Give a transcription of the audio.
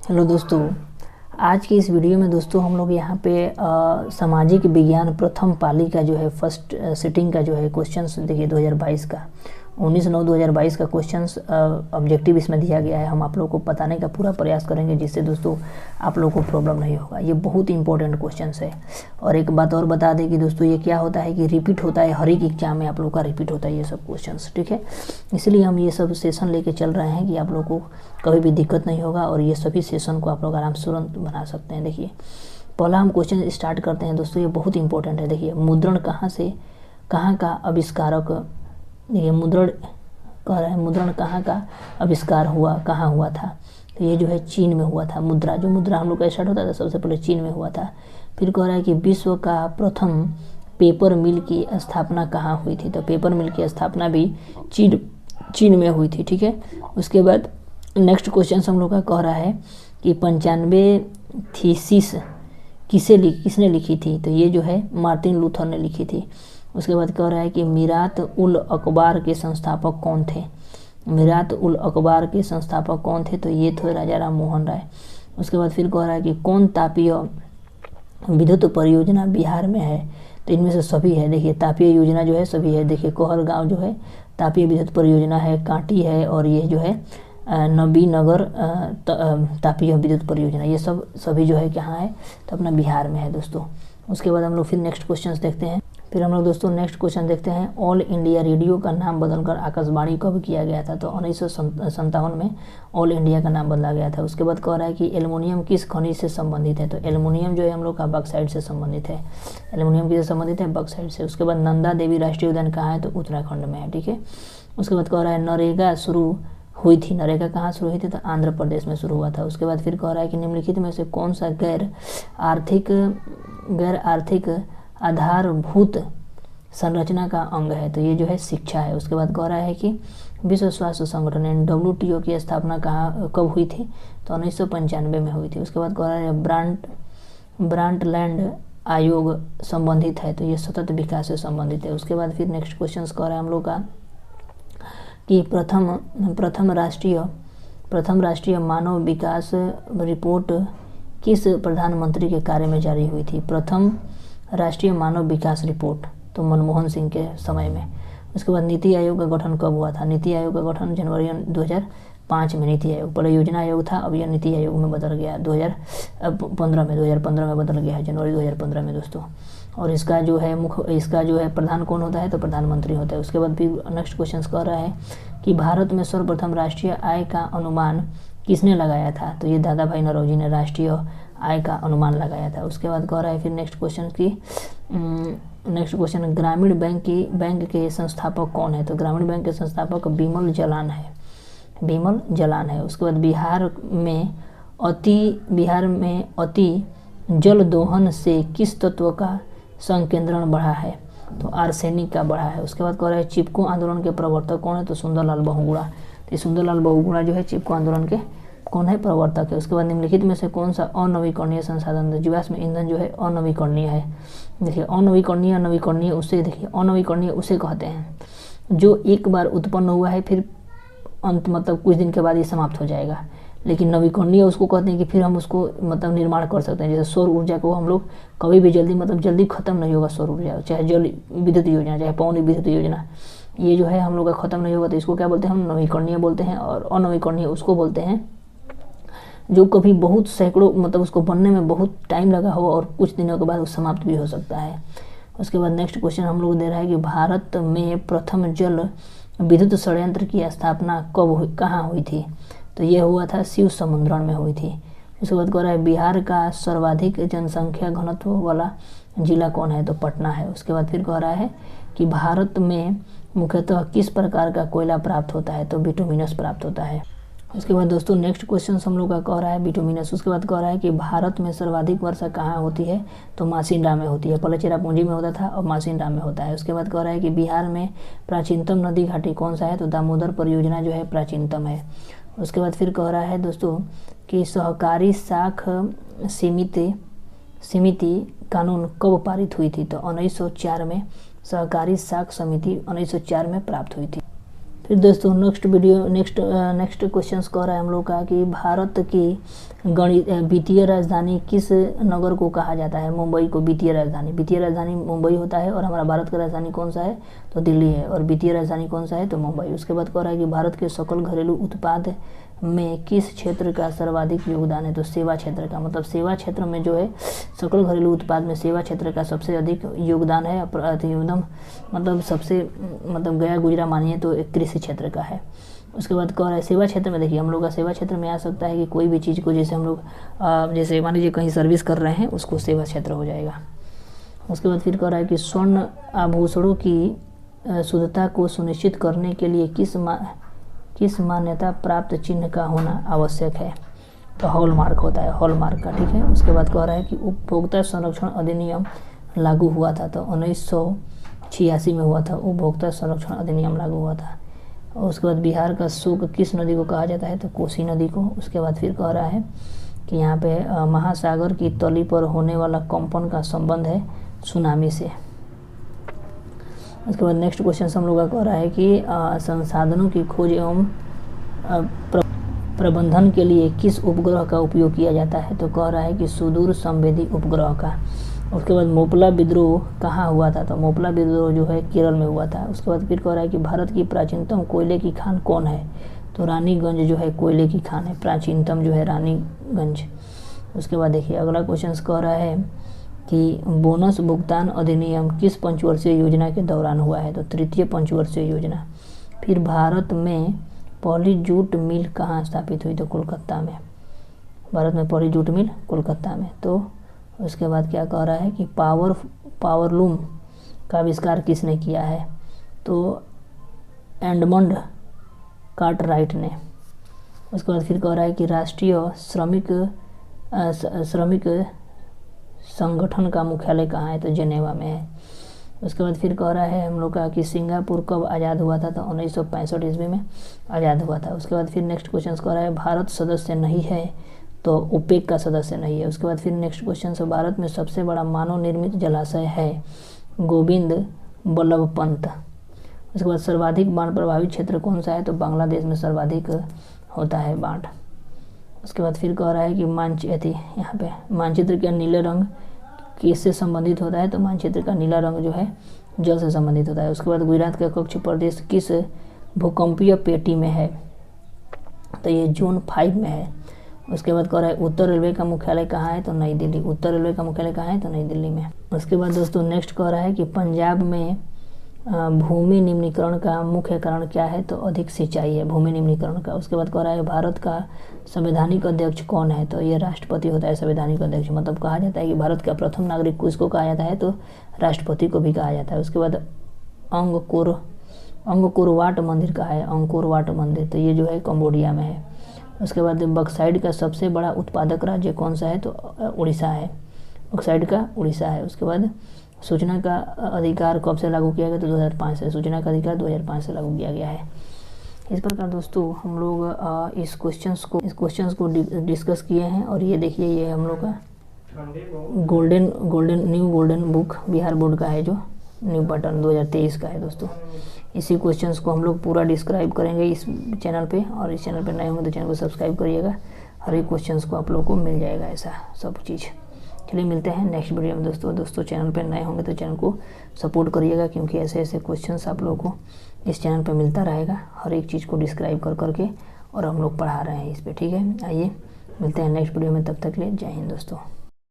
Hello दोस्तों, आज की इस वीडियो में दोस्तों हम लोग यहाँ पे सामाजिक विज्ञान प्रथम पाली का जो है फर्स्ट सिटिंग का जो है क्वेश्चंस देखिए 2022 का 19/9/2022 का क्वेश्चंस ऑब्जेक्टिव इसमें दिया गया है। हम आप लोगों को बताने का पूरा प्रयास करेंगे जिससे दोस्तों आप लोगों को प्रॉब्लम नहीं होगा। ये बहुत ही इंपॉर्टेंट क्वेश्चंस है। और एक बात और बता दें कि दोस्तों ये क्या होता है कि रिपीट होता है, हर एक एग्जाम में आप लोगों का रिपीट होता है ये सब क्वेश्चंस, ठीक है। इसलिए हम ये सब सेशन लेके चल रहे हैं कि आप लोगों को कभी भी दिक्कत नहीं होगा और ये सभी सेशन को आप लोग आराम से तुरंत बना सकते हैं। देखिए पहला हम क्वेश्चन स्टार्ट करते हैं दोस्तों, ये बहुत इंपॉर्टेंट है। देखिए मुद्रण कहाँ से कहाँ का आविष्कारक, ये मुद्रण कह रहे हैं मुद्रण कहाँ का आविष्कार हुआ, कहाँ हुआ था। तो ये जो है चीन में हुआ था। मुद्रा हम लोग का स्टार्ट होता था सबसे पहले चीन में हुआ था। फिर कह रहा है कि विश्व का प्रथम पेपर मिल की स्थापना कहाँ हुई थी। तो पेपर मिल की स्थापना भी चीन में हुई थी, ठीक है। उसके बाद नेक्स्ट क्वेश्चन हम लोग का कह रहा है कि 95 थीसिस किसने लिखी थी। तो ये जो है मार्टिन लूथर ने लिखी थी। उसके बाद कह रहा है कि मीरात उल अखबार के संस्थापक कौन थे। मीरात उल अखबार के संस्थापक कौन थे। तो ये थे राजा राम मोहन राय। उसके बाद फिर कह रहा है कि कौन तापीय विद्युत परियोजना बिहार में है। तो इनमें से सभी है। देखिए तापीय योजना जो है सभी है। देखिए कोहलगांव जो है तापीय विद्युत परियोजना है, कांटी है, और ये जो है नबीनगर तापीय विद्युत परियोजना, ये सब सभी जो है कहाँ है तो अपना बिहार में है दोस्तों। उसके बाद हम लोग फिर नेक्स्ट क्वेश्चन देखते हैं। फिर हम लोग दोस्तों नेक्स्ट क्वेश्चन देखते हैं, ऑल इंडिया रेडियो का नाम बदलकर आकाशवाणी कब किया गया था। तो 1957 में ऑल इंडिया का नाम बदला गया था। उसके बाद कह रहा है कि एल्युमिनियम किस खनिज से संबंधित है। तो एल्युमिनियम जो है हम लोग का बॉक्साइट से संबंधित है। एल्युमिनियम किससे संबंधित है, बॉक्साइट से। उसके बाद नंदा देवी राष्ट्रीय उद्यान कहाँ है, तो उत्तराखंड में है, ठीक है। उसके बाद कह रहा है नरेगा शुरू हुई थी। नरेगा कहाँ शुरू हुई थी, तो आंध्र प्रदेश में शुरू हुआ था। उसके बाद फिर कह रहा है कि निम्नलिखित में से कौन सा गैर आर्थिक आधारभूत संरचना का अंग है। तो ये जो है शिक्षा है। उसके बाद कह रहा है कि विश्व स्वास्थ्य संगठन WTO की स्थापना कब हुई थी। तो 1995 में हुई थी। उसके बाद कह रहा है ब्रांडलैंड आयोग संबंधित है। तो ये सतत विकास से संबंधित है। उसके बाद फिर नेक्स्ट क्वेश्चन कह रहा है हम लोग का कि प्रथम राष्ट्रीय मानव विकास रिपोर्ट किस प्रधानमंत्री के कार्य में जारी हुई थी। प्रथम राष्ट्रीय मानव विकास रिपोर्ट तो मनमोहन सिंह के समय में। उसके बाद नीति आयोग का गठन कब हुआ था। नीति आयोग का गठन जनवरी 2005 में। नीति आयोग पहले योजना आयोग था, अब यह नीति आयोग में बदल गया 2015 में बदल गया है, जनवरी 2015 में दोस्तों। और इसका जो है प्रधान कौन होता है, तो प्रधानमंत्री होता है। उसके बाद फिर नेक्स्ट क्वेश्चन कह रहा है कि भारत में सर्वप्रथम राष्ट्रीय आय का अनुमान किसने लगाया था। तो ये दादा भाई नौरोजी ने राष्ट्रीय आय का अनुमान लगाया था। उसके बाद कह रहा है फिर नेक्स्ट क्वेश्चन ग्रामीण बैंक के संस्थापक कौन है। तो ग्रामीण बैंक के संस्थापक बिमल जलान है। उसके बाद बिहार में अति जल दोहन से किस तत्व का संकेंद्रण बढ़ा है। तो आर्सेनिक का बढ़ा है। उसके बाद कह रहा है चिपको आंदोलन के प्रवर्तक कौन है। तो सुंदरलाल बहुगुणा। तो सुंदरलाल बहुगुणा जो है चिपको आंदोलन के कौन है, प्रवर्तक है। उसके बाद निम्नलिखित में से कौन सा अनवीकरणीय संसाधन, जीवाश्म ईंधन जो है अनवीकरणीय है। देखिए नवीकरणीय उसे देखिए अनवीकरणीय उसे कहते हैं जो एक बार उत्पन्न हुआ है फिर अंत मतलब कुछ दिन के बाद ये समाप्त हो जाएगा। लेकिन नवीकरणीय उसको कहते हैं कि फिर हम उसको मतलब निर्माण कर सकते हैं। जैसे सौर ऊर्जा को हम लोग कभी भी जल्दी खत्म नहीं होगा। सौर ऊर्जा चाहे जल विद्युत योजना चाहे पवन विद्युत योजना, ये जो है हम लोग का खत्म नहीं होगा। तो इसको क्या बोलते हैं, हम नवीकरणीय बोलते हैं। और अनवीकरणीय उसको बोलते हैं जो कभी बहुत सैकड़ों मतलब उसको बनने में बहुत टाइम लगा हो और कुछ दिनों के बाद वो समाप्त भी हो सकता है। उसके बाद नेक्स्ट क्वेश्चन हम लोग दे रहा है कि भारत में प्रथम जल विद्युत संयंत्र की स्थापना कहाँ हुई थी। तो ये हुआ था शिव समुद्रण में हुई थी। उसके बाद कह रहा है बिहार का सर्वाधिक जनसंख्या घनत्व वाला जिला कौन है। तो पटना है। उसके बाद फिर कह रहा है कि भारत में मुख्यतः किस प्रकार का कोयला प्राप्त होता है। तो बिटुमिनस प्राप्त होता है। उसके बाद दोस्तों नेक्स्ट क्वेश्चन हम लोग का कह रहा है बिटुमिनस। उसके बाद कह रहा है कि भारत में सर्वाधिक वर्षा कहाँ होती है। तो मासिनराम में होती है। पहले चेरापूंजी में होता था और मासिनराम में होता है। उसके बाद कह रहा है कि बिहार में प्राचीनतम नदी घाटी कौन सा है। तो दामोदर परियोजना जो है प्राचीनतम है। उसके बाद फिर कह रहा है दोस्तों कि सहकारी साख समिति कानून कब पारित हुई थी। तो 1904 में सहकारी साख समिति 1904 में प्राप्त हुई थी। फिर दोस्तों नेक्स्ट क्वेश्चंस कह रहा है हम लोग का कि भारत की वित्तीय राजधानी किस नगर को कहा जाता है। मुंबई को वित्तीय राजधानी मुंबई होता है। और हमारा भारत का राजधानी कौन सा है तो दिल्ली है। और वित्तीय राजधानी कौन सा है तो मुंबई। उसके बाद कह रहा है कि भारत के सकल घरेलू उत्पाद में किस क्षेत्र का सर्वाधिक योगदान है तो सेवा क्षेत्र का। मतलब सेवा क्षेत्र में जो है सकल घरेलू उत्पाद में सेवा क्षेत्र का सबसे अधिक योगदान है। एकदम मतलब सबसे मतलब गया गुजरा मानिए तो एक कृषि क्षेत्र का है। उसके बाद कह रहा है सेवा क्षेत्र में, देखिए हम लोग का सेवा क्षेत्र में आ सकता है कि कोई भी चीज़ को जैसे हम लोग जैसे मान लीजिए कहीं सर्विस कर रहे हैं उसको सेवा क्षेत्र हो जाएगा। उसके बाद फिर कह रहा है कि स्वर्ण आभूषणों की शुद्धता को सुनिश्चित करने के लिए किस मान्यता प्राप्त चिन्ह का होना आवश्यक है तो हॉलमार्क होता है, हॉलमार्क का, ठीक है। उसके बाद कह रहा है कि उपभोक्ता संरक्षण अधिनियम लागू हुआ था तो 1986 में हुआ था, उपभोक्ता संरक्षण अधिनियम लागू हुआ था। और उसके बाद बिहार का शोक किस नदी को कहा जाता है तो कोसी नदी को। उसके बाद फिर कह रहा है कि यहाँ पे महासागर की तली पर होने वाला कंपन का संबंध है सुनामी से। उसके बाद नेक्स्ट क्वेश्चन हम लोग का कह रहा है कि संसाधनों की खोज एवं प्रबंधन के लिए किस उपग्रह का उपयोग किया जाता है तो कह रहा है कि सुदूर संवेदी उपग्रह का। उसके बाद मोपला विद्रोह कहाँ हुआ था तो मोपला विद्रोह जो है केरल में हुआ था। उसके बाद फिर कह रहा है कि भारत की प्राचीनतम कोयले की खान कौन है तो रानीगंज जो है कोयले की खान है, प्राचीनतम जो है रानीगंज। उसके बाद देखिए अगला क्वेश्चन कह रहा है कि बोनस भुगतान अधिनियम किस पंचवर्षीय योजना के दौरान हुआ है तो तृतीय पंचवर्षीय योजना। फिर भारत में पहली जूट मिल कहाँ स्थापित हुई तो कोलकाता में। भारत में पहली जूट मिल कोलकाता में। तो उसके बाद क्या कह रहा है कि पावरलूम का आविष्कार किसने किया है तो एडमंड कार्टराइट ने। उसके बाद फिर कह रहा है कि राष्ट्रीय श्रमिक संगठन का मुख्यालय कहाँ है तो जेनेवा में है। उसके बाद फिर कह रहा है हम लोग का कि सिंगापुर कब आज़ाद हुआ था तो 1965 ईस्वी में आज़ाद हुआ था। उसके बाद फिर नेक्स्ट क्वेश्चन कह रहा है भारत सदस्य नहीं है तो ओपेक का सदस्य नहीं है। उसके बाद फिर नेक्स्ट क्वेश्चन से भारत में सबसे बड़ा मानव निर्मित जलाशय है गोविंद बल्लभ पंत। उसके बाद सर्वाधिक बाढ़ प्रभावित क्षेत्र कौन सा है तो बांग्लादेश में सर्वाधिक होता है बाढ़। उसके बाद फिर कह रहा है कि यहाँ पे मानचित्र का नीले रंग किससे संबंधित होता है तो मानचित्र का नीला रंग जो है जल से संबंधित होता है। उसके बाद गुजरात का कच्छ प्रदेश किस भूकंपीय पेटी में है तो ये जोन 5 में है। उसके बाद कह रहा है उत्तर रेलवे का मुख्यालय कहाँ है तो नई दिल्ली। उत्तर रेलवे का मुख्यालय कहाँ है तो नई दिल्ली में। उसके बाद दोस्तों नेक्स्ट कह रहा है कि पंजाब में भूमि निम्नीकरण का मुख्य कारण क्या है तो अधिक सिंचाई है भूमि निम्नीकरण का। उसके बाद कह रहा है भारत का संवैधानिक अध्यक्ष कौन है तो ये राष्ट्रपति होता है संवैधानिक अध्यक्ष। मतलब कहा जाता है कि भारत का प्रथम नागरिक किसको कहा जाता है तो राष्ट्रपति को भी कहा जाता है। उसके बाद अंगकोर वाट मंदिर कहाँ है अंगकोर वाट मंदिर तो ये जो है कंबोडिया में है। उसके बाद बक्साइड का सबसे बड़ा उत्पादक राज्य कौन सा है तो उड़ीसा है, बक्साइड का उड़ीसा है। उसके बाद सूचना का अधिकार कब से लागू किया गया तो 2005 से। सूचना का अधिकार 2005 से लागू किया गया है। इस प्रकार दोस्तों हम लोग इस क्वेश्चंस को डिस्कस किए हैं। और ये देखिए ये हम लोग का गोल्डन बुक बिहार बोर्ड का है जो न्यू पैटर्न 2023 का है दोस्तों। इसी क्वेश्चंस को हम लोग पूरा डिस्क्राइब करेंगे इस चैनल पे। और इस चैनल पे नए होंगे तो चैनल को सब्सक्राइब करिएगा, हर एक क्वेश्चंस को आप लोगों को मिल जाएगा ऐसा सब चीज़। चलिए मिलते हैं नेक्स्ट वीडियो में दोस्तों चैनल पे नए होंगे तो चैनल को सपोर्ट करिएगा क्योंकि ऐसे क्वेश्चंस आप लोगों को इस चैनल पे मिलता रहेगा हर एक चीज़ को डिस्क्राइब कर करके और हम लोग पढ़ा रहे हैं इस पर। ठीक है, आइए मिलते हैं नेक्स्ट वीडियो में, तब तक के लिए जय हिंद दोस्तों।